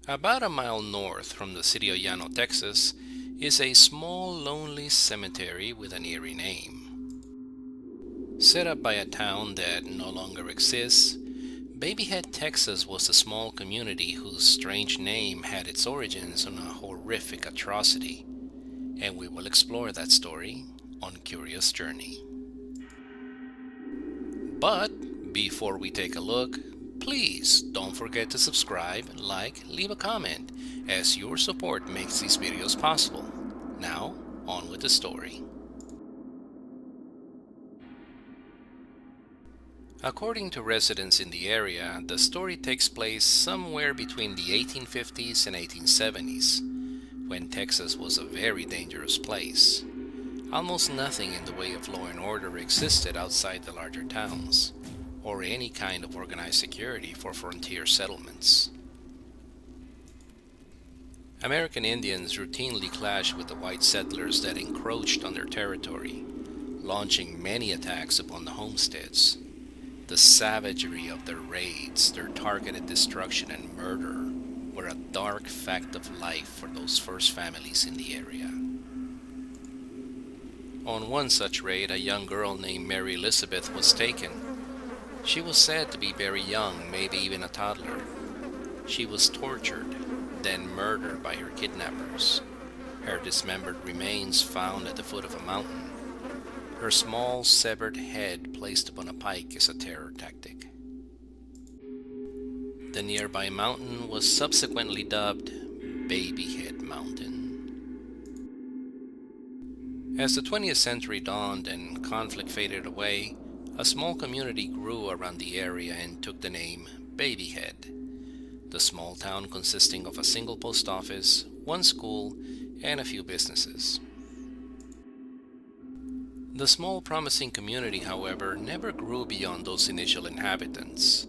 About a mile north from the city of Llano, Texas, is a small, lonely cemetery with an eerie name. Set up by a town that no longer exists, Babyhead, Texas was a small community whose strange name had its origins on a horrific atrocity, and we will explore that story on Curious Journey. But before we take a look, please don't forget to subscribe, like, leave a comment, as your support makes these videos possible. Now, on with the story. According to residents in the area, the story takes place somewhere between the 1850s and 1870s, when Texas was a very dangerous place. Almost nothing in the way of law and order existed outside the larger towns, or any kind of organized security for frontier settlements. American Indians routinely clashed with the white settlers that encroached on their territory, launching many attacks upon the homesteads. The savagery of their raids, their targeted destruction and murder, were a dark fact of life for those first families in the area. On one such raid, a young girl named Mary Elizabeth was taken. She was said to be very young, maybe even a toddler. She was tortured, then murdered by her kidnappers. Her dismembered remains found at the foot of a mountain. Her small, severed head placed upon a pike is a terror tactic. The nearby mountain was subsequently dubbed Babyhead Mountain. As the 20th century dawned and conflict faded away, a small community grew around the area and took the name Babyhead. The small town consisting of a single post office, one school, and a few businesses. The small promising community, however, never grew beyond those initial inhabitants.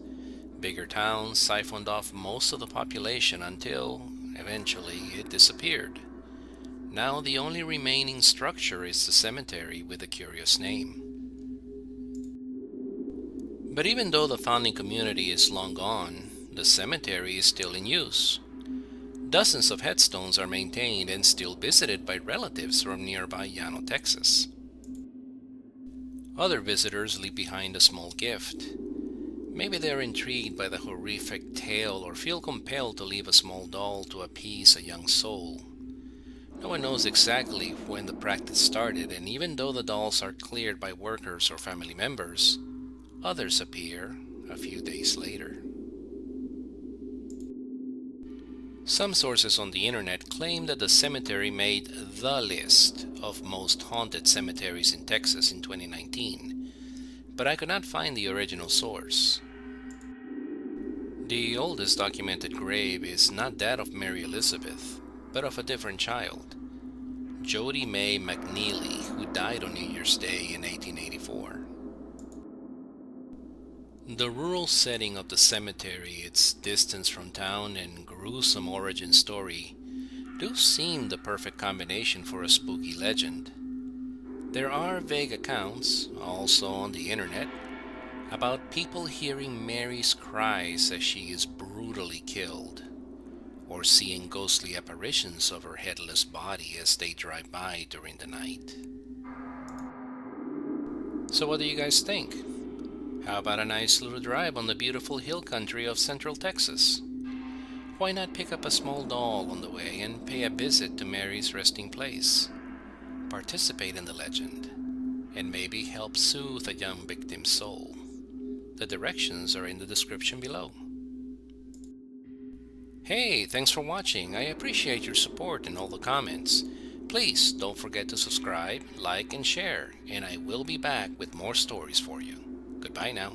Bigger towns siphoned off most of the population until, eventually, it disappeared. Now the only remaining structure is the cemetery with a curious name. But even though the founding community is long gone, the cemetery is still in use. Dozens of headstones are maintained and still visited by relatives from nearby Llano, Texas. Other visitors leave behind a small gift. Maybe they're intrigued by the horrific tale or feel compelled to leave a small doll to appease a young soul. No one knows exactly when the practice started, and even though the dolls are cleared by workers or family members, others appear a few days later. Some sources on the internet claim that the cemetery made the list of most haunted cemeteries in Texas in 2019, but I could not find the original source. The oldest documented grave is not that of Mary Elizabeth, but of a different child, Jody Mae McNeely, who died on New Year's Day in 1884. The rural setting of the cemetery, its distance from town, and gruesome origin story do seem the perfect combination for a spooky legend. There are vague accounts, also on the internet, about people hearing Mary's cries as she is brutally killed, or seeing ghostly apparitions of her headless body as they drive by during the night. So what do you guys think? How about a nice little drive on the beautiful hill country of Central Texas? Why not pick up a small doll on the way and pay a visit to Mary's resting place? Participate in the legend, and maybe help soothe a young victim's soul. The directions are in the description below. Hey, thanks for watching. I appreciate your support and all the comments. Please don't forget to subscribe, like, and share, and I will be back with more stories for you. Goodbye now.